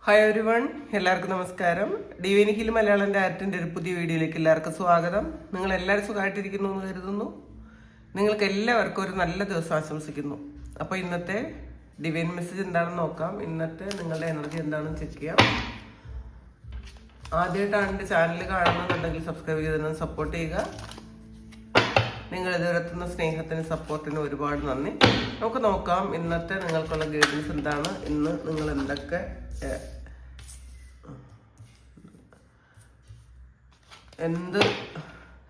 Hi everyone, എല്ലാവർക്കും നമസ്കാരം. Divine hill Malayalam ഡയറക്റ്റിൻ്റെ ഒരു പുതിയ വീഡിയോയിലേക്ക് എല്ലാവർക്കും സ്വാഗതം. നിങ്ങൾ എല്ലാവരും സുഖമായിട്ടിരിക്കുന്നു എന്ന് കരുതുന്നു. നിങ്ങൾക്ക് എല്ലാവർക്കും ഒരു നല്ല ദിവസം ആശംസിക്കുന്നു. അപ്പോൾ ഇന്നത്തെ ഡിവൈൻ മെസ്സേജ് എന്താണെന്ന് നോക്കാം. ഇന്നത്തെ നിങ്ങളുടെ എനർജി എന്താണെന്ന് ചെക്ക് ചെയ്യാം. ആദ്യമായിട്ടാണ് എൻ്റെ ചാനൽ കാണുന്നുണ്ടെങ്കിൽ സബ്സ്ക്രൈബ് ചെയ്ത് സപ്പോർട്ട് ചെയ്യുക. നിങ്ങൾ ഇതുവരെത്തുന്ന സ്നേഹത്തിന് സപ്പോർട്ടിന് ഒരുപാട് നന്ദി. നമുക്ക് നോക്കാം ഇന്നത്തെ നിങ്ങൾക്കുള്ള ഗൈഡൻസ് എന്താണ്. ഇന്ന് നിങ്ങൾ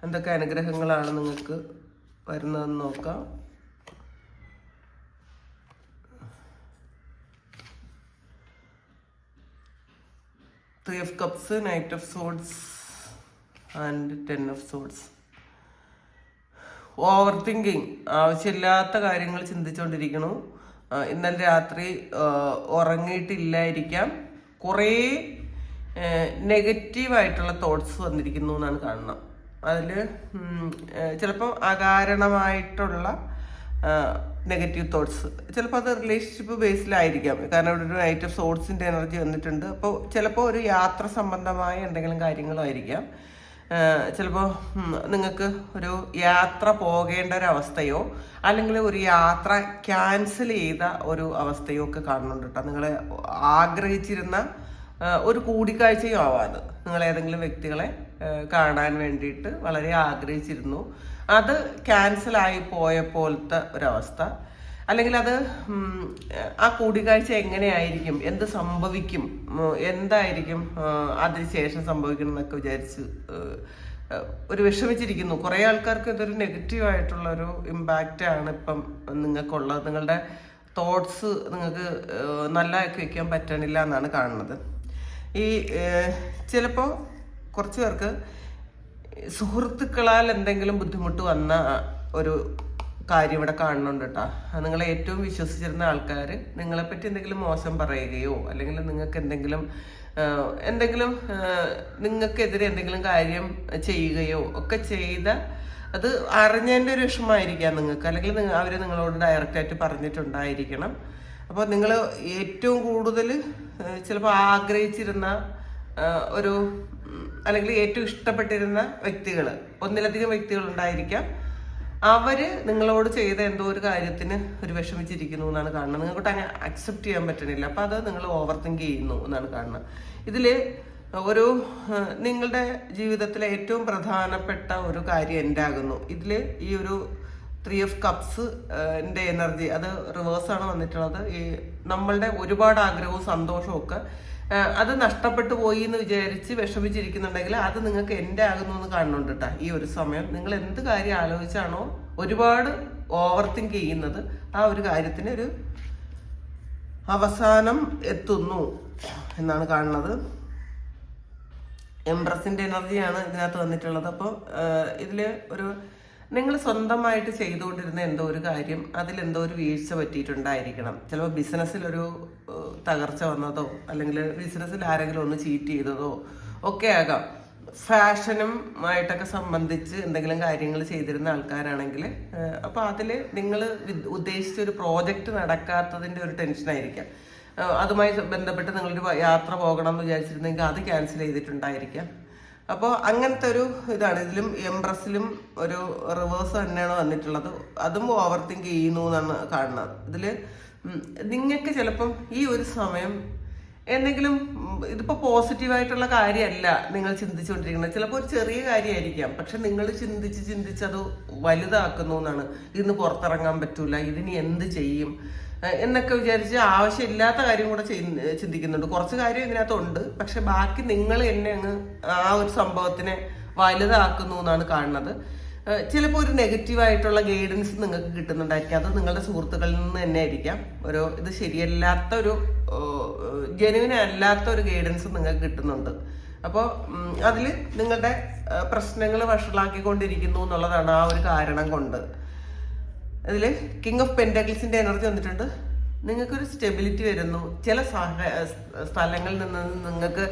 എന്തൊക്കെ അനുഗ്രഹങ്ങളാണ് നിങ്ങൾക്ക് വരുന്നതെന്ന് നോക്കാം. Three of Cups, Knight of Swords and Ten of Swords. Over thinking, ആവശ്യമില്ലാത്ത കാര്യങ്ങൾ ചിന്തിച്ചുകൊണ്ടിരിക്കണു. ഇന്നലെ രാത്രി ഉറങ്ങിയിട്ടില്ലായിരിക്കാം. കുറേ നെഗറ്റീവായിട്ടുള്ള തോട്ട്സ് വന്നിരിക്കുന്നു എന്നാണ് കാണുന്നത്. അതിൽ ചിലപ്പോൾ അകാരണമായിട്ടുള്ള നെഗറ്റീവ് തോട്ട്സ്, ചിലപ്പോൾ അത് റിലേഷൻഷിപ്പ് ബേസിലായിരിക്കാം. കാരണം ഇവിടെ ഒരു നൈറ്റ് ഓഫ് സോഡ്സിൻ്റെ എനർജി വന്നിട്ടുണ്ട്. അപ്പോൾ ചിലപ്പോൾ ഒരു യാത്ര സംബന്ധമായ എന്തെങ്കിലും കാര്യങ്ങളായിരിക്കാം. ചിലപ്പോൾ നിങ്ങൾക്ക് ഒരു യാത്ര പോകേണ്ട ഒരു അവസ്ഥയോ അല്ലെങ്കിൽ ഒരു യാത്ര ക്യാൻസൽ ചെയ്ത ഒരു അവസ്ഥയോ ഒക്കെ കാണുന്നുണ്ട് കേട്ടോ. നിങ്ങൾ ആഗ്രഹിച്ചിരുന്ന ഒരു കൂടിക്കാഴ്ചയും ആവാതെ നിങ്ങൾ ഏതെങ്കിലും വ്യക്തികളെ കാണാൻ വേണ്ടിയിട്ട് വളരെ ആഗ്രഹിച്ചിരുന്നു, അത് ക്യാൻസലായി പോയ പോലത്തെ ഒരവസ്ഥ. അല്ലെങ്കിൽ അത് ആ കൂടിക്കാഴ്ച എങ്ങനെയായിരിക്കും, എന്ത് സംഭവിക്കും, എന്തായിരിക്കും അതിനുശേഷം സംഭവിക്കണം എന്നൊക്കെ വിചാരിച്ച് ഒരു വിഷമിച്ചിരിക്കുന്നു. കുറേ ആൾക്കാർക്ക് ഇതൊരു നെഗറ്റീവായിട്ടുള്ളൊരു ഇമ്പാക്റ്റാണ് ഇപ്പം നിങ്ങൾക്കുള്ളത്. നിങ്ങളുടെ തോട്ട്സ് നിങ്ങൾക്ക് നല്ലതാക്കി വയ്ക്കാൻ പറ്റണില്ല എന്നാണ് കാണുന്നത്. ഈ ചിലപ്പോൾ കുറച്ച് പേർക്ക് സുഹൃത്തുക്കളാൽ എന്തെങ്കിലും ബുദ്ധിമുട്ട് വന്ന ഒരു കാര്യം ഇവിടെ കാണുന്നുണ്ട് കേട്ടോ. നിങ്ങളെ ഏറ്റവും വിശ്വസിച്ചിരുന്ന ആൾക്കാർ നിങ്ങളെപ്പറ്റി എന്തെങ്കിലും മോശം പറയുകയോ അല്ലെങ്കിൽ നിങ്ങൾക്ക് എന്തെങ്കിലും നിങ്ങൾക്കെതിരെ എന്തെങ്കിലും കാര്യം ചെയ്യുകയോ ഒക്കെ ചെയ്ത അത് അറിഞ്ഞതിൻ്റെ ഒരു വിഷമമായിരിക്കാം നിങ്ങൾക്ക്, അല്ലെങ്കിൽ അവർ നിങ്ങളോട് ഡയറക്റ്റായിട്ട് പറഞ്ഞിട്ടുണ്ടായിരിക്കണം. അപ്പോൾ നിങ്ങൾ ഏറ്റവും കൂടുതൽ ചിലപ്പോൾ ആഗ്രഹിച്ചിരുന്ന ഒരു അല്ലെങ്കിൽ ഏറ്റവും ഇഷ്ടപ്പെട്ടിരുന്ന വ്യക്തികൾ, ഒന്നിലധികം വ്യക്തികൾ ഉണ്ടായിരിക്കാം. അവര് നിങ്ങളോട് ചെയ്ത എന്തോ ഒരു കാര്യത്തിന് ഒരു വിഷമിച്ചിരിക്കുന്നു എന്നാണ് കാണുന്നത്. നിങ്ങൾക്കൊട്ട് അങ്ങനെ അക്സെപ്റ്റ് ചെയ്യാൻ പറ്റണില്ല. അപ്പം അത് നിങ്ങൾ ഓവർ തിങ്ക് ചെയ്യുന്നു എന്നാണ് കാണുന്നത്. ഇതിൽ ഒരു നിങ്ങളുടെ ജീവിതത്തിലെ ഏറ്റവും പ്രധാനപ്പെട്ട ഒരു കാര്യം ഉണ്ടാകുന്നു. ഇതിൽ ഈ ഒരു 3 of Cups ൻ്റെ എനർജി അത് റിവേഴ്സാണ് വന്നിട്ടുള്ളത്. ഈ നമ്മളുടെ ഒരുപാട് ആഗ്രഹവും സന്തോഷവും ഒക്കെ അത് നഷ്ടപ്പെട്ടു പോയി എന്ന് വിചാരിച്ച് വിഷമിച്ചിരിക്കുന്നുണ്ടെങ്കിൽ അത് നിങ്ങൾക്ക് എൻ്റെ ആകുന്നു എന്ന് കാണുന്നുണ്ട് കേട്ടോ. ഈ ഒരു സമയം നിങ്ങൾ എന്ത് കാര്യം ആലോചിച്ചാണോ ഒരുപാട് ഓവർ തിങ്ക് ചെയ്യുന്നത്, ആ ഒരു കാര്യത്തിന് ഒരു അവസാനം എത്തുന്നു എന്നാണ് കാണുന്നത്. എംപ്രസിൻ്റെ എനർജിയാണ് ഇതിനകത്ത് വന്നിട്ടുള്ളത്. അപ്പോൾ ഇതിൽ ഒരു നിങ്ങൾ സ്വന്തമായിട്ട് ചെയ്തുകൊണ്ടിരുന്ന എന്തോ ഒരു കാര്യം അതിലെന്തോ ഒരു വീഴ്ച പറ്റിയിട്ടുണ്ടായിരിക്കണം. ചിലപ്പോൾ ബിസിനസ്സിലൊരു തകർച്ച വന്നതോ അല്ലെങ്കിൽ ബിസിനസ്സിൽ ആരെങ്കിലും ഒന്ന് ചീറ്റ് ചെയ്തതോ ഒക്കെ ആകാം. ഫാഷനുമായിട്ടൊക്കെ സംബന്ധിച്ച് എന്തെങ്കിലും കാര്യങ്ങൾ ചെയ്തിരുന്ന ആൾക്കാരാണെങ്കിൽ അപ്പോൾ അതിൽ നിങ്ങൾ ഉദ്ദേശിച്ച ഒരു പ്രോജക്റ്റ് നടക്കാത്തതിൻ്റെ ഒരു ടെൻഷനായിരിക്കാം. അതുമായി ബന്ധപ്പെട്ട് നിങ്ങളൊരു യാത്ര പോകണം എന്ന് വിചാരിച്ചിരുന്നെങ്കിൽ അത് ക്യാൻസൽ ചെയ്തിട്ടുണ്ടായിരിക്കാം. അപ്പോൾ അങ്ങനത്തെ ഒരു ഇതാണ്. ഇതിലും എംപ്രസിലും ഒരു റിവേഴ്സ് തന്നെയാണ് വന്നിട്ടുള്ളത്. അതും ഓവർ തിങ്ക് ചെയ്യുന്നു എന്നാണ് കാണുന്നത്. ഇതിൽ നിങ്ങൾക്ക് ചിലപ്പം ഈ ഒരു സമയം എന്തെങ്കിലും ഇതിപ്പോൾ പോസിറ്റീവായിട്ടുള്ള കാര്യമല്ല നിങ്ങൾ ചിന്തിച്ചുകൊണ്ടിരിക്കുന്നത്. ചിലപ്പോൾ ഒരു ചെറിയ കാര്യമായിരിക്കാം, പക്ഷെ നിങ്ങൾ ചിന്തിച്ചത് വലുതാക്കുന്നു എന്നാണ്. ഇന്ന് പുറത്തിറങ്ങാൻ പറ്റൂല, ഇതിനി എന്ത് ചെയ്യും എന്നൊക്കെ വിചാരിച്ച് ആവശ്യമില്ലാത്ത കാര്യം കൂടെ ചിന്തിക്കുന്നുണ്ട്. കുറച്ച് കാര്യം ഇതിനകത്തുണ്ട്, പക്ഷെ ബാക്കി നിങ്ങൾ എന്നെ അങ്ങ് ആ ഒരു സംഭവത്തിനെ വലുതാക്കുന്നു എന്നാണ് കാണുന്നത്. ചിലപ്പോൾ ഒരു നെഗറ്റീവായിട്ടുള്ള ഗൈഡൻസ് നിങ്ങൾക്ക് കിട്ടുന്നുണ്ടായിരിക്കും. അത് നിങ്ങളുടെ സുഹൃത്തുക്കളിൽ നിന്ന് തന്നെ ആയിരിക്കാം. ഇത് ശരിയല്ലാത്ത ഒരു ജെനുവിൻ അല്ലാത്ത ഒരു ഗൈഡൻസ് നിങ്ങൾക്ക് കിട്ടുന്നുണ്ട്. അപ്പോൾ അതിൽ നിങ്ങളുടെ പ്രശ്നങ്ങൾ വഷളാക്കിക്കൊണ്ടിരിക്കുന്നു എന്നുള്ളതാണ് ആ ഒരു കാരണം കൊണ്ട്. അതിൽ കിങ് ഓഫ് പെൻറ്റാക്കിൾസിൻ്റെ എനർജി വന്നിട്ടുണ്ട്. നിങ്ങൾക്കൊരു സ്റ്റെബിലിറ്റി വരുന്നു. ചില സ്ഥലങ്ങളിൽ നിന്ന് നിങ്ങൾക്ക്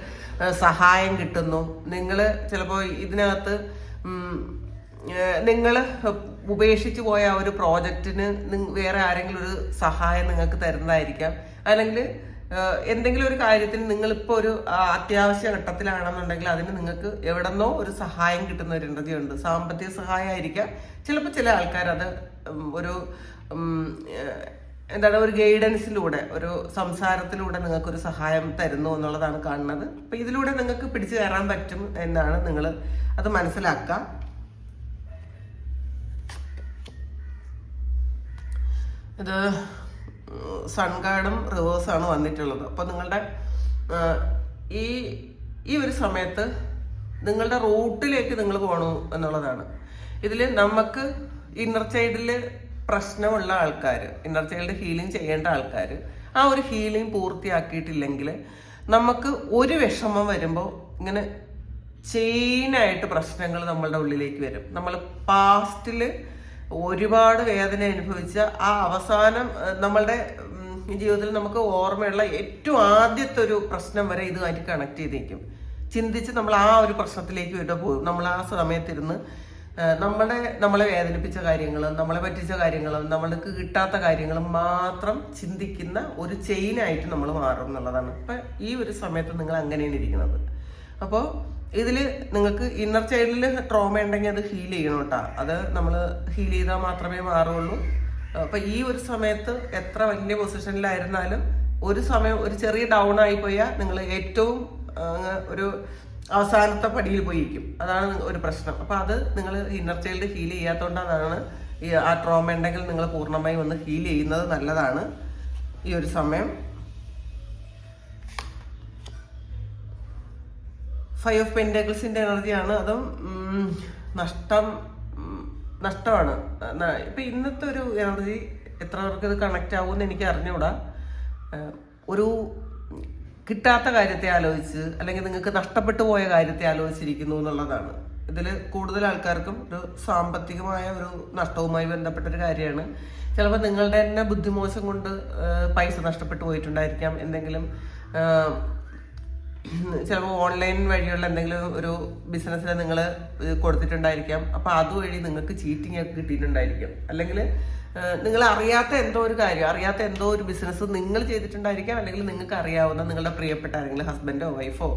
സഹായം കിട്ടുന്നു. നിങ്ങൾ ചിലപ്പോൾ ഇതിനകത്ത് നിങ്ങൾ ഉപേക്ഷിച്ച് പോയ ആ ഒരു പ്രോജക്റ്റിന് വേറെ ആരെങ്കിലും ഒരു സഹായം നിങ്ങൾക്ക് തരുന്നതായിരിക്കാം. അല്ലെങ്കിൽ എന്തെങ്കിലും ഒരു കാര്യത്തിന് നിങ്ങളിപ്പോൾ ഒരു അത്യാവശ്യ ഘട്ടത്തിലാണെന്നുണ്ടെങ്കിൽ അതിന് നിങ്ങൾക്ക് എവിടെന്നോ ഒരു സഹായം കിട്ടുന്ന ഒരു എനർജി ഉണ്ട്. സാമ്പത്തിക സഹായമായിരിക്കാം, ചിലപ്പോൾ ചില ആൾക്കാർ അത് ഒരു എന്താണ് ഒരു ഗൈഡൻസിലൂടെ, ഒരു സംസാരത്തിലൂടെ നിങ്ങൾക്കൊരു സഹായം തരുന്നു എന്നുള്ളതാണ് കാണുന്നത്. അപ്പം ഇതിലൂടെ നിങ്ങൾക്ക് പിടിച്ചു കയറാൻ പറ്റും എന്നാണ് നിങ്ങൾ അത് മനസ്സിലാക്കുക. ഇത് സൺ കാർഡും റിവേഴ്സാണ് വന്നിട്ടുള്ളത്. അപ്പോൾ നിങ്ങളുടെ ഈ ഒരു സമയത്ത് നിങ്ങളുടെ റൂട്ടിലേക്ക് നിങ്ങൾ പോകണു എന്നുള്ളതാണ്. ഇതിൽ നമുക്ക് ഇന്നർ ചൈൽഡിൽ പ്രശ്നമുള്ള ആൾക്കാർ, ഇന്നർ ചൈൽഡ് ഹീലിംഗ് ചെയ്യേണ്ട ആൾക്കാർ ആ ഒരു ഹീലിംഗ് പൂർത്തിയാക്കിയിട്ടില്ലെങ്കിൽ നമുക്ക് ഒരു വിഷമം വരുമ്പോൾ ഇങ്ങനെ ചെയിനായിട്ട് പ്രശ്നങ്ങൾ നമ്മളുടെ ഉള്ളിലേക്ക് വരും. നമ്മൾ പാസ്റ്റിൽ ഒരുപാട് വേദന അനുഭവിച്ച ആ അവസാനം നമ്മളുടെ ജീവിതത്തിൽ നമുക്ക് ഓർമ്മയുള്ള ഏറ്റവും ആദ്യത്തെ ഒരു പ്രശ്നം വരെ ഇതുമായിട്ട് കണക്ട് ചെയ്തേക്കും. ചിന്തിച്ച് നമ്മൾ ആ ഒരു പ്രശ്നത്തിലേക്ക് വരെ പോകും. നമ്മൾ ആ സമയത്തിരുന്ന് നമ്മളെ വേദനിപ്പിച്ച കാര്യങ്ങളും നമ്മളെ പറ്റിച്ച കാര്യങ്ങളും നമ്മൾക്ക് കിട്ടാത്ത കാര്യങ്ങളും മാത്രം ചിന്തിക്കുന്ന ഒരു ചെയിനായിട്ട് നമ്മൾ മാറും എന്നുള്ളതാണ്. അപ്പം ഈ ഒരു സമയത്ത് നിങ്ങൾ അങ്ങനെയാണ് ഇരിക്കുന്നത്. അപ്പോൾ ഇതിൽ നിങ്ങൾക്ക് ഇന്നർ ചൈൽഡിൽ ട്രോമ ഉണ്ടെങ്കിൽ അത് ഹീൽ ചെയ്യണം കേട്ടോ. അത് നമ്മൾ ഹീൽ ചെയ്താൽ മാത്രമേ മാറുള്ളൂ. അപ്പം ഈ ഒരു സമയത്ത് എത്ര വലിയ പൊസിഷനിലായിരുന്നാലും ഒരു സമയം ഒരു ചെറിയ ഡൗൺ ആയിപ്പോയാൽ നിങ്ങൾ ഏറ്റവും ഒരു അവസാനത്തെ പടിയിൽ പോയിരിക്കും. അതാണ് ഒരു പ്രശ്നം. അപ്പം അത് നിങ്ങൾ ഇന്നർ ചൈൽഡ് ഹീൽ ചെയ്യാത്തതുകൊണ്ടാണ് ആ ട്രോമ ഉണ്ടെങ്കിൽ നിങ്ങൾ പൂർണ്ണമായും ഒന്ന് ഹീൽ ചെയ്യുന്നത് നല്ലതാണ് ഈ ഒരു സമയം. 5 ഓഫ് പെന്റക്കിൾസിന്റെ എനർജിയാണ്. അതും നഷ്ടമാണ്. ഇപ്പൊ ഇന്നത്തെ ഒരു എനർജി എത്ര പേർക്ക് ഇത് കണക്ട് ആവുമെന്ന് എനിക്ക് അറിഞ്ഞൂടാ. ഒരു കിട്ടാത്ത കാര്യത്തെ ആലോചിച്ച് അല്ലെങ്കിൽ നിങ്ങൾക്ക് നഷ്ടപ്പെട്ടു പോയ കാര്യത്തെ ആലോചിച്ചിരിക്കുന്നു എന്നുള്ളതാണ്. ഇതിൽ കൂടുതൽ ആൾക്കാർക്കും ഒരു സാമ്പത്തികമായ ഒരു നഷ്ടവുമായി ബന്ധപ്പെട്ടൊരു കാര്യമാണ്. ചിലപ്പോൾ നിങ്ങളുടെ തന്നെ ബുദ്ധിമോശം കൊണ്ട് പൈസ നഷ്ടപ്പെട്ടു പോയിട്ടുണ്ടായിരിക്കാം. എന്തെങ്കിലും ചിലപ്പോൾ ഓൺലൈൻ വഴിയുള്ള എന്തെങ്കിലും ഒരു ബിസിനസ്സിൽ നിങ്ങൾ കൊടുത്തിട്ടുണ്ടായിരിക്കാം. അപ്പോൾ അതുവഴി നിങ്ങൾക്ക് ചീറ്റിംഗ് ഒക്കെ കിട്ടിയിട്ടുണ്ടായിരിക്കാം. അല്ലെങ്കിൽ നിങ്ങൾ അറിയാത്ത എന്തോ ഒരു കാര്യം, അറിയാത്ത എന്തോ ഒരു ബിസിനസ് നിങ്ങൾ ചെയ്തിട്ടുണ്ടായിരിക്കാം. അല്ലെങ്കിൽ നിങ്ങൾക്ക് അറിയാവുന്ന നിങ്ങളുടെ പ്രിയപ്പെട്ട ആരെങ്കിലും, ഹസ്ബൻഡോ വൈഫോ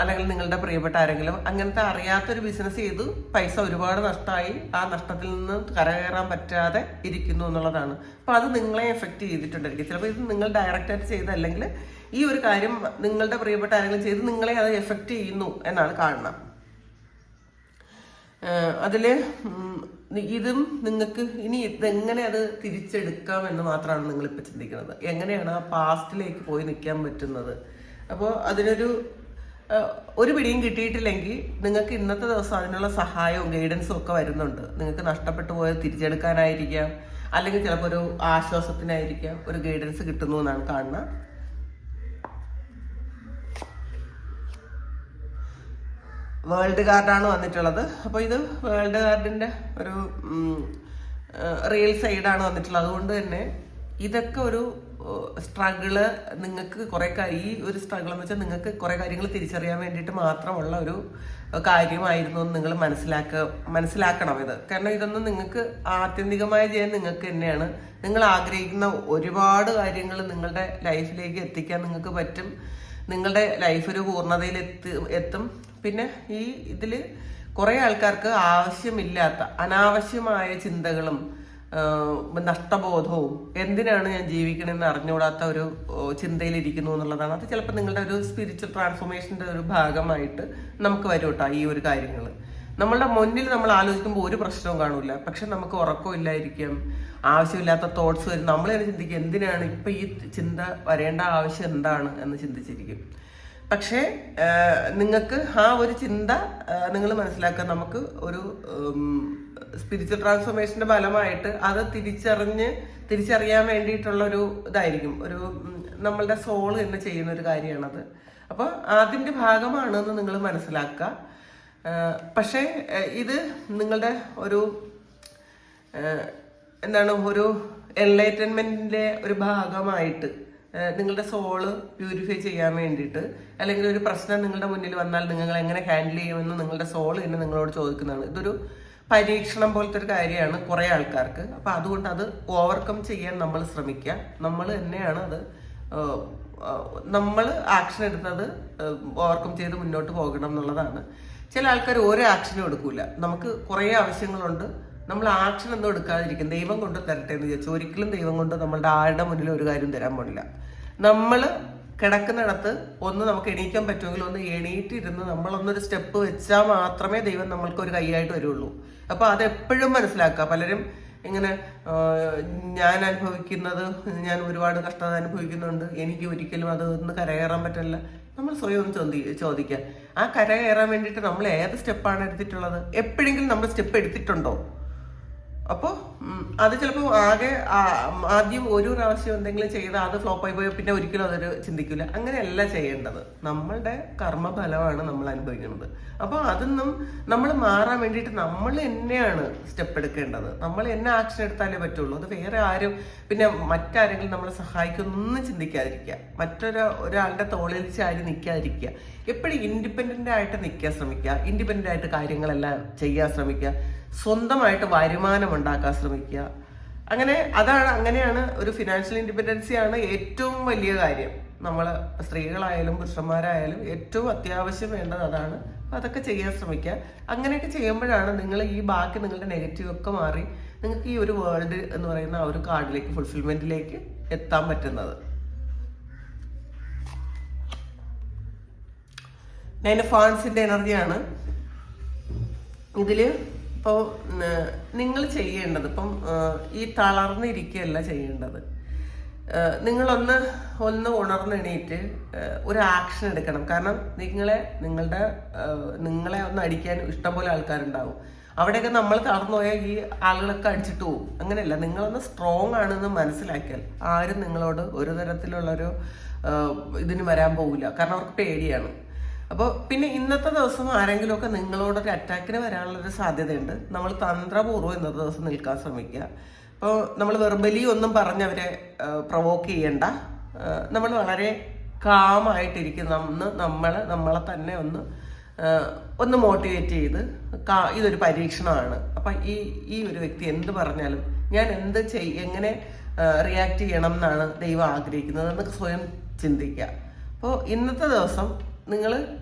അല്ലെങ്കിൽ നിങ്ങളുടെ പ്രിയപ്പെട്ട ആരെങ്കിലും അങ്ങനത്തെ അറിയാത്തൊരു ബിസിനസ് ചെയ്തു പൈസ ഒരുപാട് നഷ്ടമായി ആ നഷ്ടത്തിൽ നിന്ന് കരകയറാൻ പറ്റാതെ ഇരിക്കുന്നു എന്നുള്ളതാണ്. അപ്പോൾ അത് നിങ്ങളെ എഫക്റ്റ് ചെയ്തിട്ടുണ്ടായിരിക്കും. ചിലപ്പോൾ ഇത് നിങ്ങൾ ഡയറക്റ്റായിട്ട് ചെയ്തല്ലെങ്കിൽ ഈ ഒരു കാര്യം നിങ്ങളുടെ പ്രിയപ്പെട്ട ആരെങ്കിലും ചെയ്ത് നിങ്ങളെ അത് എഫക്റ്റ് ചെയ്യുന്നു എന്നാണ് കാണുന്നത്. അതിൽ ഇതും നിങ്ങൾക്ക് ഇനി ഇതെങ്ങനെ അത് തിരിച്ചെടുക്കാം എന്ന് മാത്രമാണ് നിങ്ങളിപ്പോൾ ചിന്തിക്കുന്നത്. എങ്ങനെയാണ് ആ പാസ്റ്റിലേക്ക് പോയി നിൽക്കാൻ പറ്റുന്നത്. അപ്പോൾ അതിനൊരു പിടിയും കിട്ടിയിട്ടില്ലെങ്കിൽ നിങ്ങൾക്ക് ഇന്നത്തെ ദിവസം അതിനുള്ള സഹായവും ഗൈഡൻസും ഒക്കെ വരുന്നുണ്ട്. നിങ്ങൾക്ക് നഷ്ടപ്പെട്ടു പോയത് തിരിച്ചെടുക്കാനായിരിക്കാം, അല്ലെങ്കിൽ ചിലപ്പോൾ ഒരു ആശ്വാസത്തിനായിരിക്കാം ഒരു ഗൈഡൻസ് കിട്ടുന്നു എന്നാണ് കാണുന്നത്. വേൾഡ് കാർഡാണ് വന്നിട്ടുള്ളത്. അപ്പോൾ ഇത് വേൾഡ് കാർഡിൻ്റെ ഒരു റിയൽ സൈഡാണ് വന്നിട്ടുള്ളത്. അതുകൊണ്ട് തന്നെ ഇതൊക്കെ ഒരു സ്ട്രഗിള് നിങ്ങൾക്ക് കുറേ ഈ ഒരു സ്ട്രഗിൾ എന്ന് വെച്ചാൽ നിങ്ങൾക്ക് കുറേ കാര്യങ്ങൾ തിരിച്ചറിയാൻ വേണ്ടിയിട്ട് മാത്രമുള്ള ഒരു കാര്യമായിരുന്നു എന്ന് നിങ്ങൾ മനസ്സിലാക്കണം ഇത്. കാരണം ഇതൊന്നും നിങ്ങൾക്ക് ആത്യന്തികമായി ചെയ്യാൻ നിങ്ങൾക്ക് തന്നെയാണ്. നിങ്ങൾ ആഗ്രഹിക്കുന്ന ഒരുപാട് കാര്യങ്ങൾ നിങ്ങളുടെ ലൈഫിലേക്ക് എത്തിക്കാൻ നിങ്ങൾക്ക് പറ്റും. നിങ്ങളുടെ ലൈഫ് ഒരു പൂർണ്ണതയിൽ എത്തും. പിന്നെ ഈ ഇതിൽ കുറേ ആൾക്കാർക്ക് ആവശ്യമില്ലാത്ത അനാവശ്യമായ ചിന്തകളും നഷ്ടബോധവും എന്തിനാണ് ഞാൻ ജീവിക്കണമെന്ന് അറിഞ്ഞുകൂടാത്ത ഒരു ചിന്തയിലിരിക്കുന്നു എന്നുള്ളതാണ്. അത് ചിലപ്പോൾ നിങ്ങളുടെ ഒരു സ്പിരിച്വൽ ട്രാൻസ്ഫോർമേഷൻ്റെ ഒരു ഭാഗമായിട്ട് നമുക്ക് വരും കേട്ടോ. ഈ ഒരു കാര്യങ്ങൾ നമ്മളുടെ മുന്നിൽ നമ്മൾ ആലോചിക്കുമ്പോൾ ഒരു പ്രശ്നവും കാണില്ല. പക്ഷെ നമുക്ക് ഉറക്കമില്ലായിരിക്കും, ആവശ്യമില്ലാത്ത തോട്ട്സ് വരും. നമ്മൾ തന്നെ ചിന്തിക്കും എന്തിനാണ് ഇപ്പം ഈ ചിന്ത വരേണ്ട ആവശ്യം എന്താണ് എന്ന് ചിന്തിച്ചിരിക്കും. പക്ഷേ നിങ്ങൾക്ക് ആ ഒരു ചിന്ത നിങ്ങൾ മനസ്സിലാക്കുക. നമുക്ക് ഒരു സ്പിരിച്വൽ ട്രാൻസ്ഫോർമേഷന്റെ ഫലമായിട്ട് അത് തിരിച്ചറിയാൻ വേണ്ടിയിട്ടുള്ളൊരു ഇതായിരിക്കും. ഒരു നമ്മളുടെ സോള് തന്നെ ചെയ്യുന്ന ഒരു കാര്യമാണത്. അപ്പോൾ അതിൻ്റെ ഭാഗമാണെന്ന് നിങ്ങൾ മനസ്സിലാക്കുക. പക്ഷേ ഇത് നിങ്ങളുടെ ഒരു ഒരു എൻലൈറ്റൻമെന്റിന്റെ ഒരു ഭാഗമായിട്ട് നിങ്ങളുടെ സോള് പ്യൂരിഫൈ ചെയ്യാൻ വേണ്ടിയിട്ട്, അല്ലെങ്കിൽ ഒരു പ്രശ്നം നിങ്ങളുടെ മുന്നിൽ വന്നാൽ നിങ്ങൾ എങ്ങനെ ഹാൻഡിൽ ചെയ്യുമെന്ന് നിങ്ങളുടെ സോള് തന്നെ നിങ്ങളോട് ചോദിക്കുന്നതാണ്. ഇതൊരു പരീക്ഷണം പോലത്തെ ഒരു കാര്യമാണ് കുറേ ആൾക്കാർക്ക്. അപ്പം അതുകൊണ്ട് അത് ഓവർകം ചെയ്യാൻ നമ്മൾ ശ്രമിക്കുക. നമ്മൾ തന്നെയാണ് അത് നമ്മൾ ആക്ഷൻ എടുത്തത് ഓവർകം ചെയ്ത് മുന്നോട്ട് പോകണം എന്നുള്ളതാണ്. ചില ആൾക്കാർ ഓരോ ആക്ഷനും എടുക്കൂല. നമുക്ക് കുറേ ആവശ്യങ്ങളുണ്ട്, നമ്മൾ ആക്ഷൻ ഒന്നും എടുക്കാതിരിക്കും. ദൈവം കൊണ്ട് തരട്ടെ എന്ന് വിചാരിച്ചു ഒരിക്കലും ദൈവം കൊണ്ട് നമ്മളുടെ ആരുടെ മുന്നിൽ ഒരു കാര്യം തരാൻ പോണില്ല. നമ്മൾ കിടക്കുന്നിടത്ത് ഒന്ന് നമുക്ക് എണീക്കാൻ പറ്റുമെങ്കിൽ ഒന്ന് എണീറ്റിരുന്ന് നമ്മളൊന്നൊരു സ്റ്റെപ്പ് വെച്ചാൽ മാത്രമേ ദൈവം നമ്മൾക്ക് ഒരു കൈയായിട്ട് വരുള്ളൂ. അപ്പോൾ അതെപ്പോഴും മനസ്സിലാക്കുക. പലരും ഇങ്ങനെ ഞാൻ അനുഭവിക്കുന്നത്, ഞാൻ ഒരുപാട് കഷ്ടത അനുഭവിക്കുന്നുണ്ട്, എനിക്ക് ഒരിക്കലും അത് ഒന്ന് കരകയറാൻ പറ്റില്ല. നമ്മൾ സ്വയം ഒന്ന് ചോദിക്കുക, ആ കരകയറാൻ വേണ്ടിയിട്ട് നമ്മൾ ഏത് സ്റ്റെപ്പാണ് എടുത്തിട്ടുള്ളത്? എപ്പോഴെങ്കിലും നമ്മൾ സ്റ്റെപ്പ് എടുത്തിട്ടുണ്ടോ? അപ്പോൾ അത് ചിലപ്പോൾ ആദ്യം ഒരു പ്രാവശ്യം എന്തെങ്കിലും ചെയ്ത് അത് ഫ്ലോപ്പായി പോയി പിന്നെ ഒരിക്കലും അതൊരു ചിന്തിക്കില്ല. അങ്ങനെയല്ല ചെയ്യേണ്ടത്. നമ്മളുടെ കർമ്മഫലമാണ് നമ്മൾ അനുഭവിക്കുന്നത്. അപ്പോൾ അതൊന്നും നമ്മൾ മാറാൻ വേണ്ടിയിട്ട് നമ്മൾ തന്നെയാണ് സ്റ്റെപ്പ് എടുക്കേണ്ടത്. നമ്മൾ എന്നെ ആക്ഷൻ എടുത്താലേ പറ്റുള്ളൂ. അത് വേറെ ആരും പിന്നെ മറ്റാരെങ്കിലും നമ്മളെ സഹായിക്കൊന്നും ചിന്തിക്കാതിരിക്കുക. ഒരാളുടെ തോളിൽ ചാരി നിൽക്കാതിരിക്കുക. എപ്പോഴും ഇൻഡിപെൻഡൻ്റ് ആയിട്ട് നിൽക്കാൻ ശ്രമിക്കുക. ഇൻഡിപെൻഡൻ്റ് ആയിട്ട് കാര്യങ്ങളെല്ലാം ചെയ്യാൻ ശ്രമിക്കുക. സ്വന്തമായിട്ട് വരുമാനം ഉണ്ടാക്കാൻ ശ്രമിക്കുക. അങ്ങനെയാണ് ഒരു ഫിനാൻഷ്യൽ ഇൻഡിപെൻഡൻസിയാണ് ഏറ്റവും വലിയ കാര്യം. നമ്മൾ സ്ത്രീകളായാലും പുരുഷന്മാരായാലും ഏറ്റവും അത്യാവശ്യം വേണ്ടത് അതാണ്. അപ്പം അതൊക്കെ ചെയ്യാൻ ശ്രമിക്കുക. അങ്ങനെയൊക്കെ ചെയ്യുമ്പോഴാണ് നിങ്ങൾ ഈ ബാക്കി നിങ്ങളുടെ നെഗറ്റീവ് ഒക്കെ മാറി നിങ്ങൾക്ക് ഈ ഒരു വേൾഡ് എന്ന് പറയുന്ന ആ ഒരു കാർഡിലേക്ക് ഫുൾഫിൽമെന്റിലേക്ക് എത്താൻ പറ്റുന്നത്. 9 ഓഫ് വാൻഡ്സിന്റെ എനർജിയാണ് ഇതില്. ഇപ്പോൾ നിങ്ങൾ ചെയ്യേണ്ടത് ഇപ്പം ഈ തളർന്നിരിക്കുകയല്ല ചെയ്യേണ്ടത്. നിങ്ങളൊന്ന് ഉണർന്നെണീറ്റ് ഒരു ആക്ഷൻ എടുക്കണം. കാരണം നിങ്ങളെ ഒന്ന് അടിക്കാൻ ഇഷ്ടംപോലെ ആൾക്കാരുണ്ടാവും. അവിടെയൊക്കെ നമ്മൾ തളർന്നു പോയാൽ ഈ ആളുകളൊക്കെ അടിച്ചിട്ട് പോകും. അങ്ങനെയല്ല, നിങ്ങളൊന്ന് സ്ട്രോങ് ആണെന്ന് മനസ്സിലാക്കിയാൽ ആരും നിങ്ങളോട് ഒരു തരത്തിലുള്ളൊരു ഇതിന് വരാൻ പോവില്ല. കാരണം അവർക്ക് പേടിയാണ്. അപ്പോൾ പിന്നെ ഇന്നത്തെ ദിവസം ആരെങ്കിലുമൊക്കെ നിങ്ങളോടൊരു അറ്റാക്കിന് വരാനുള്ളൊരു സാധ്യതയുണ്ട്. നമ്മൾ തന്ത്രപൂർവ്വം ഇന്നത്തെ ദിവസം നിൽക്കാൻ ശ്രമിക്കുക. അപ്പോൾ നമ്മൾ വെർബലി ഒന്നും പറഞ്ഞവരെ പ്രൊവോക്ക് ചെയ്യണ്ട. നമ്മൾ വളരെ കാമായിട്ടിരിക്കുന്ന നമ്മളെ തന്നെ ഒന്ന് മോട്ടിവേറ്റ് ചെയ്ത് ഇതൊരു പരീക്ഷണമാണ്. അപ്പം ഈ ഒരു വ്യക്തി എന്ത് പറഞ്ഞാലും ഞാൻ എങ്ങനെ റിയാക്ട് ചെയ്യണം എന്നാണ് ദൈവം ആഗ്രഹിക്കുന്നത് എന്നൊക്കെ സ്വയം ചിന്തിക്കുക. അപ്പോൾ ഇന്നത്തെ ദിവസം നിങ്ങൾ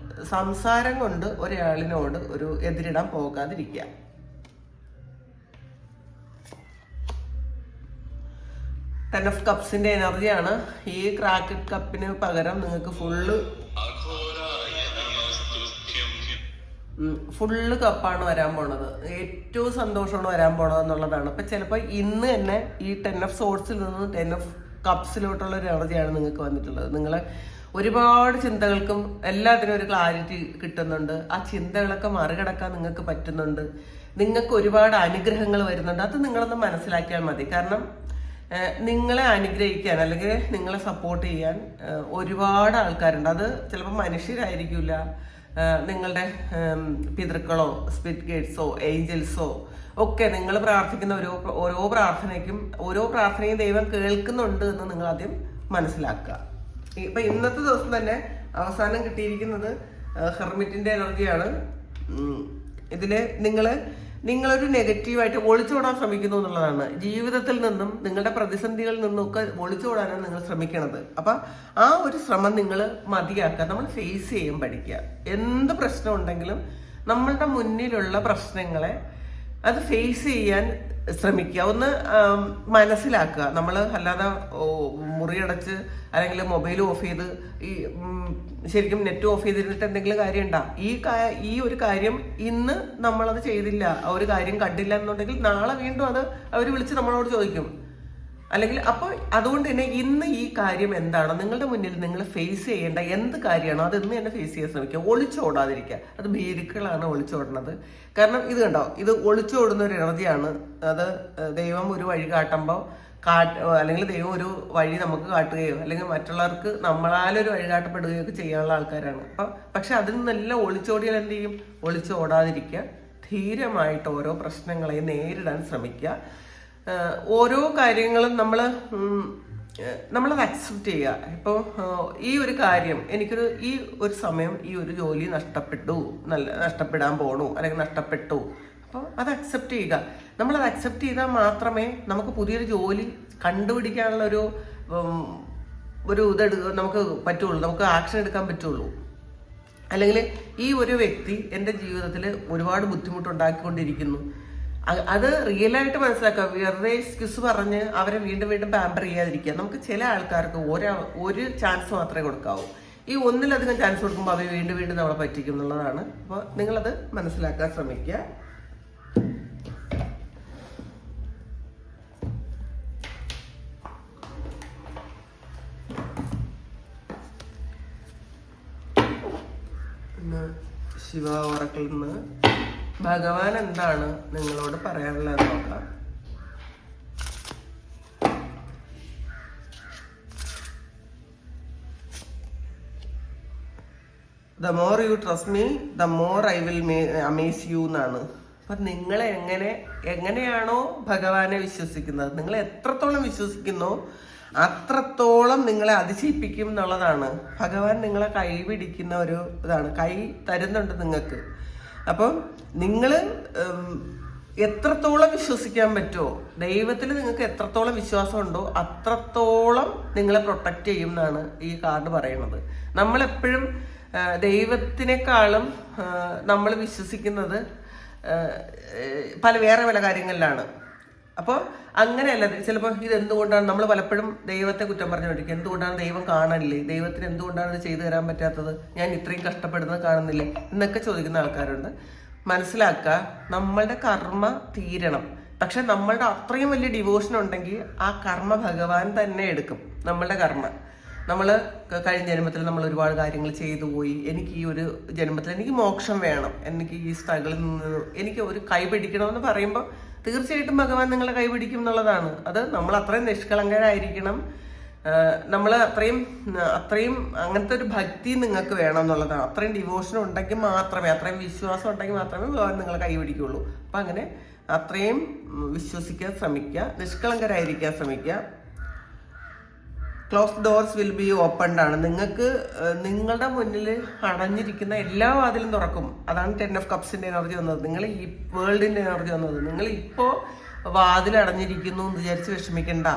സംസാരം കൊണ്ട് ഒരാളിനോട് ഒരു എതിരിടാൻ പോകാതിരിക്കുക. ടെൻ ഓഫ് കപ്സിന്റെ എനർജിയാണ്. ഈ ക്രാക്കഡ് കപ്പിന് പകരം നിങ്ങൾക്ക് ഫുള്ള് കപ്പാണ് വരാൻ പോണത്. ഏറ്റവും സന്തോഷമാണ് വരാൻ പോണത് എന്നുള്ളതാണ്. അപ്പൊ ചിലപ്പോൾ ഇന്ന് തന്നെ ഈ 10 ഓഫ് സോർട്സിൽ നിന്ന് 10 ഓഫ് കപ്സിലോട്ടുള്ള ഒരു എനർജിയാണ് നിങ്ങൾക്ക് വന്നിട്ടുള്ളത്. നിങ്ങളെ ഒരുപാട് ചിന്തകൾക്കും എല്ലാത്തിനും ഒരു ക്ലാരിറ്റി കിട്ടുന്നുണ്ട്. ആ ചിന്തകളൊക്കെ മറികടക്കാൻ നിങ്ങൾക്ക് പറ്റുന്നുണ്ട്. നിങ്ങൾക്ക് ഒരുപാട് അനുഗ്രഹങ്ങൾ വരുന്നുണ്ട്. അത് നിങ്ങളൊന്ന് മനസ്സിലാക്കിയാൽ മതി. കാരണം നിങ്ങളെ അനുഗ്രഹിക്കാൻ അല്ലെങ്കിൽ നിങ്ങളെ സപ്പോർട്ട് ചെയ്യാൻ ഒരുപാട് ആൾക്കാരുണ്ട്. അത് ചിലപ്പോൾ മനുഷ്യരായിരിക്കില്ല, നിങ്ങളുടെ പിതൃക്കളോ സ്പിരിറ്റ് ഗൈഡ്സോ ഏഞ്ചൽസോ ഒക്കെ. നിങ്ങൾ പ്രാർത്ഥിക്കുന്ന ഓരോ പ്രാർത്ഥനയും ദൈവം കേൾക്കുന്നുണ്ട് എന്ന് നിങ്ങൾ ആദ്യം മനസ്സിലാക്കുക. ഇപ്പൊ ഇന്നത്തെ ദിവസം തന്നെ അവസാനം കിട്ടിയിരിക്കുന്നത് ഹെർമിറ്റിന്റെ എനർജിയാണ്. ഇതില് നിങ്ങളൊരു നെഗറ്റീവായിട്ട് ഒളിച്ചോടാൻ ശ്രമിക്കുന്നു എന്നുള്ളതാണ്. ജീവിതത്തിൽ നിന്നും നിങ്ങളുടെ പ്രതിസന്ധികളിൽ നിന്നൊക്കെ ഒളിച്ചോടാനാണ് നിങ്ങൾ ശ്രമിക്കണത്. അപ്പൊ ആ ഒരു ശ്രമം നിങ്ങൾ മതിയാക്കുക. നമ്മൾ ഫേസ് ചെയ്യാൻ പഠിക്കുക. എന്ത് പ്രശ്നം ഉണ്ടെങ്കിലും നമ്മളുടെ മുന്നിലുള്ള പ്രശ്നങ്ങളെ അത് ഫേസ് ചെയ്യാൻ ശ്രമിക്കുക. ഒന്ന് മനസ്സിലാക്കുക. നമ്മൾ അല്ലാതെ മുറിയടച്ച് അല്ലെങ്കിൽ മൊബൈൽ ഓഫ് ചെയ്ത് ശരിക്കും നെറ്റ് ഓഫ് ചെയ്തിരുന്നിട്ട് എന്തെങ്കിലും കാര്യം ഉണ്ടാ? ഈ ഒരു കാര്യം ഇന്ന് നമ്മളത് ചെയ്തില്ല, ഒരു കാര്യം കണ്ടില്ല എന്നുണ്ടെങ്കിൽ നാളെ വീണ്ടും അത് അവർ വിളിച്ച് നമ്മളോട് ചോദിക്കും. അല്ലെങ്കിൽ അപ്പോൾ അതുകൊണ്ട് തന്നെ ഇന്ന് ഈ കാര്യം എന്താണോ നിങ്ങളുടെ മുന്നിൽ നിങ്ങൾ ഫേസ് ചെയ്യേണ്ട എന്ത് കാര്യമാണോ അത് ഇന്ന് തന്നെ ഫേസ് ചെയ്യാൻ ശ്രമിക്കുക. ഒളിച്ചോടാതിരിക്കുക. അത് ഭീരുക്കളാണ് ഒളിച്ചോടുന്നത്. കാരണം ഇത് കണ്ടോ, ഇത് ഒളിച്ചോടുന്ന ഒരു എനർജിയാണ്. അത് ദൈവം ഒരു വഴി കാട്ടുമ്പോൾ അല്ലെങ്കിൽ ദൈവം ഒരു വഴി നമുക്ക് കാട്ടുകയോ അല്ലെങ്കിൽ മറ്റുള്ളവർക്ക് നമ്മളാലൊരു വഴി കാട്ടപ്പെടുകയോ ഒക്കെ ചെയ്യാനുള്ള ആൾക്കാരാണ്. പക്ഷെ അതിൽ നിന്നെല്ലാം ഒളിച്ചോടിയാൽ എന്ത് ചെയ്യും? ഒളിച്ചോടാതിരിക്കുക. ധീരമായിട്ട് ഓരോ പ്രശ്നങ്ങളെയും നേരിടാൻ ശ്രമിക്കുക. ഓരോ കാര്യങ്ങളും നമ്മളത് അക്സെപ്റ്റ് ചെയ്യുക. ഇപ്പോൾ ഈ ഒരു കാര്യം ഈ ഒരു സമയം ഈ ഒരു ജോലി നഷ്ടപ്പെടാൻ പോണു അല്ലെങ്കിൽ നഷ്ടപ്പെട്ടു. അപ്പോൾ അത് അക്സെപ്റ്റ് ചെയ്യുക. നമ്മളത് അക്സെപ്റ്റ് ചെയ്താൽ മാത്രമേ നമുക്ക് പുതിയൊരു ജോലി കണ്ടുപിടിക്കാനുള്ളൊരു ഒരു നമുക്ക് പറ്റുള്ളൂ, നമുക്ക് ആക്ഷൻ എടുക്കാൻ പറ്റുള്ളൂ. അല്ലെങ്കിൽ ഈ ഒരു വ്യക്തി എൻ്റെ ജീവിതത്തിൽ ഒരുപാട് ബുദ്ധിമുട്ടുണ്ടാക്കിക്കൊണ്ടിരിക്കുന്നു, അത് റിയലായിട്ട് മനസ്സിലാക്കുക. വെറുതെ എക്സ്ക്യൂസ് പറഞ്ഞ് അവരെ വീണ്ടും വീണ്ടും പാമ്പർ ചെയ്യാതിരിക്കുക. നമുക്ക് ചില ആൾക്കാർക്ക് ഒരു ചാൻസ് മാത്രമേ കൊടുക്കാവൂ. ഈ ഒന്നിലധികം ചാൻസ് കൊടുക്കുമ്പോൾ അവർ വീണ്ടും വീണ്ടും നമ്മളെ പറ്റിക്കും എന്നുള്ളതാണ്. അപ്പോൾ നിങ്ങളത് മനസ്സിലാക്കാൻ ശ്രമിക്കുക. ശിവ ഓറക്കിൽ നിന്ന് ഭഗവാൻ എന്താണ് നിങ്ങളോട് പറയാനുള്ളത് നോക്കാം. The more you trust me the more I will amaze you എന്നാണ്. അപ്പൊ നിങ്ങൾ എങ്ങനെയാണോ ഭഗവാനെ വിശ്വസിക്കുന്നത്, നിങ്ങൾ എത്രത്തോളം വിശ്വസിക്കുന്നോ അത്രത്തോളം നിങ്ങളെ അതിശയിപ്പിക്കും എന്നുള്ളതാണ്. ഭഗവാൻ നിങ്ങളെ കൈ പിടിക്കുന്ന ഒരു ഇതാണ്, കൈ തരുന്നുണ്ട് നിങ്ങൾക്ക്. അപ്പം നിങ്ങൾ എത്രത്തോളം വിശ്വസിക്കാൻ പറ്റുമോ, ദൈവത്തിൽ നിങ്ങൾക്ക് എത്രത്തോളം വിശ്വാസം ഉണ്ടോ അത്രത്തോളം നിങ്ങളെ പ്രൊട്ടക്റ്റ് ചെയ്യും എന്നാണ് ഈ കാർഡ് പറയുന്നത്. നമ്മളെപ്പോഴും ദൈവത്തിനേക്കാളും നമ്മൾ വിശ്വസിക്കുന്നത് വേറെ പല കാര്യങ്ങളിലാണ്. അപ്പോൾ അങ്ങനെയല്ല. ചിലപ്പോൾ ഇതെന്തുകൊണ്ടാണ് നമ്മൾ പലപ്പോഴും ദൈവത്തെ കുറ്റം പറഞ്ഞുകൊണ്ടിരിക്കുക. എന്തുകൊണ്ടാണ് ദൈവം കാണാനില്ലേ, ദൈവത്തിന് എന്തുകൊണ്ടാണ് ഇത് ചെയ്തു തരാൻ പറ്റാത്തത്, ഞാൻ ഇത്രയും കഷ്ടപ്പെടുന്നത് കാണുന്നില്ലേ എന്നൊക്കെ ചോദിക്കുന്ന ആൾക്കാരുണ്ട്. മനസ്സിലാക്കുക, നമ്മളുടെ കർമ്മ തീരണം. പക്ഷെ നമ്മളുടെ അത്രയും വലിയ ഡിവോഷൻ ഉണ്ടെങ്കിൽ ആ കർമ്മ ഭഗവാൻ തന്നെ എടുക്കും. നമ്മളുടെ കർമ്മ നമ്മൾ കഴിഞ്ഞ ജന്മത്തിൽ നമ്മൾ ഒരുപാട് കാര്യങ്ങൾ ചെയ്തു പോയി, എനിക്ക് ഈ ഒരു ജന്മത്തിൽ എനിക്ക് മോക്ഷം വേണം, എനിക്ക് ഈ സ്ട്രഗിളിൽ നിന്ന് എനിക്ക് ഒരു കൈ പിടിക്കണമെന്ന് പറയുമ്പോൾ തീർച്ചയായിട്ടും ഭഗവാൻ നിങ്ങളെ കൈപിടിക്കും എന്നുള്ളതാണ്. അത് നമ്മൾ അത്രയും നിഷ്കളങ്കരായിരിക്കണം, നമ്മൾ അത്രയും അങ്ങനത്തെ ഒരു ഭക്തി നിങ്ങൾക്ക് വേണം എന്നുള്ളതാണ്. അത്രയും ഡിവോഷൻ ഉണ്ടെങ്കിൽ മാത്രമേ, അത്രയും വിശ്വാസം ഉണ്ടെങ്കിൽ മാത്രമേ ഭഗവാൻ നിങ്ങളെ കൈപിടിക്കുള്ളൂ. അപ്പം അങ്ങനെ അത്രയും വിശ്വസിക്കാൻ ശ്രമിക്കുക, നിഷ്കളങ്കരായിരിക്കാൻ ശ്രമിക്കുക. Close doors will be opened ആണ്. നിങ്ങൾക്ക് നിങ്ങളുടെ മുന്നിൽ അടഞ്ഞിരിക്കുന്ന എല്ലാ വാതിലും തുറക്കും. അതാണ് 10 of Cupsന്റെ എനർജി വന്നത്, നിങ്ങൾ ഈ വേൾഡിന്റെ എനർജി വന്നത്. നിങ്ങൾ ഇപ്പോൾ വാതിൽ അടഞ്ഞിരിക്കുന്നു എന്ന് വിചാരിച്ച് വിഷമിക്കണ്ട.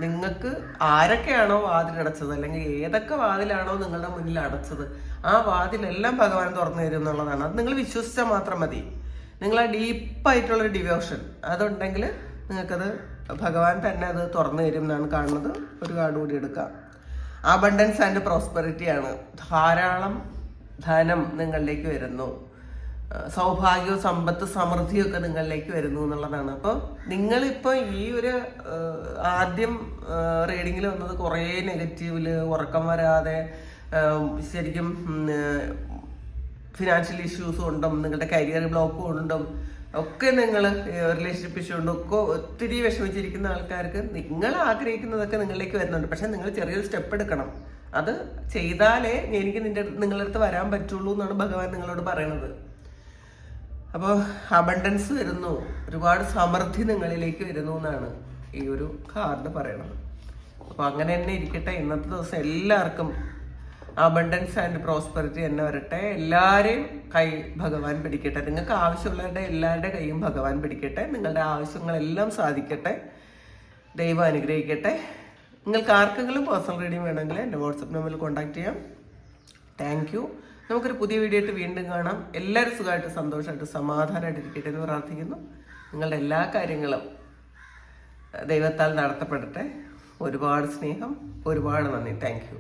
നിങ്ങൾക്ക് ആരൊക്കെയാണോ വാതിലടച്ചത്, അല്ലെങ്കിൽ ഏതൊക്കെ വാതിലാണോ നിങ്ങളുടെ മുന്നിൽ അടച്ചത്, ആ വാതിലെല്ലാം ഭഗവാൻ തുറന്നു തരും എന്നുള്ളതാണ്. അത് നിങ്ങൾ വിശ്വസിച്ചാൽ മാത്രം മതി. നിങ്ങൾ ആ ഡീപ്പായിട്ടുള്ളൊരു ഡിവോഷൻ അതുണ്ടെങ്കിൽ നിങ്ങൾക്കത് ഭഗവാൻ തന്നെ അത് തുറന്നു തരും എന്നാണ് കാണുന്നത്. ഒരു കാർഡ് കൂടി എടുക്കാം. അബണ്ടൻസ് ആൻഡ് പ്രോസ്പെറിറ്റി ആണ്. ധാരാളം ധനം നിങ്ങളിലേക്ക് വരുന്നു, സൗഭാഗ്യവും സമ്പത്ത് സമൃദ്ധിയും ഒക്കെ നിങ്ങളിലേക്ക് വരുന്നു എന്നുള്ളതാണ്. അപ്പോൾ നിങ്ങളിപ്പോൾ ഈ ഒരു ആദ്യം റീഡിങ്ങിൽ വന്നത് കുറേ നെഗറ്റീവില്, ഉറക്കം വരാതെ, ശരിക്കും ഫിനാൻഷ്യൽ ഇഷ്യൂസും ഉണ്ടും, നിങ്ങളുടെ കരിയർ ബ്ലോക്കും ഉണ്ടും ഒക്കെ, നിങ്ങൾ റിലേഷൻഷിപ്പ് ഇഷ്യൂ ഉണ്ട് ഒക്കെ ഒത്തിരി വിഷമിച്ചിരിക്കുന്ന ആൾക്കാർക്ക് നിങ്ങൾ ആഗ്രഹിക്കുന്നതൊക്കെ നിങ്ങളിലേക്ക് വരുന്നുണ്ട്. പക്ഷെ നിങ്ങൾ ചെറിയൊരു സ്റ്റെപ്പ് എടുക്കണം. അത് ചെയ്താലേ എനിക്ക് നിങ്ങളുടെ അടുത്ത് വരാൻ പറ്റുള്ളൂ എന്നാണ് ഭഗവാൻ നിങ്ങളോട് പറയണത്. അപ്പോൾ അബണ്ടൻസ് വരുന്നു, ഒരുപാട് സമൃദ്ധി നിങ്ങളിലേക്ക് വരുന്നു എന്നാണ് ഈ ഒരു കാർഡ് പറയണത്. അപ്പോൾ അങ്ങനെ തന്നെ ഇരിക്കട്ടെ. ഇന്നത്തെ ദിവസം എല്ലാവർക്കും അബണ്ടൻസ് ആൻഡ് പ്രോസ്പെറിറ്റി തന്നെ വരട്ടെ. എല്ലാവരെയും കൈ ഭഗവാൻ പിടിക്കട്ടെ. നിങ്ങൾക്ക് ആവശ്യമുള്ളവരുടെ എല്ലാവരുടെ കൈയും ഭഗവാൻ പിടിക്കട്ടെ. നിങ്ങളുടെ ആവശ്യങ്ങളെല്ലാം സാധിക്കട്ടെ. ദൈവം അനുഗ്രഹിക്കട്ടെ. നിങ്ങൾക്ക് ആർക്കെങ്കിലും പേഴ്സണൽ റീഡിംഗ് വേണമെങ്കിൽ എൻ്റെ വാട്സപ്പ് നമ്പറിൽ കോൺടാക്ട് ചെയ്യാം. Thank you. നമുക്കൊരു പുതിയ വീഡിയോ ആയിട്ട് വീണ്ടും കാണാം. എല്ലാവരും സുഖമായിട്ട് സന്തോഷമായിട്ട് സമാധാനമായിട്ട് ഇരിക്കട്ടെ എന്ന് പ്രാർത്ഥിക്കുന്നു. നിങ്ങളുടെ എല്ലാ കാര്യങ്ങളും ദൈവത്താൽ നടത്തപ്പെടട്ടെ. ഒരുപാട് സ്നേഹം, ഒരുപാട് നന്ദി. Thank you.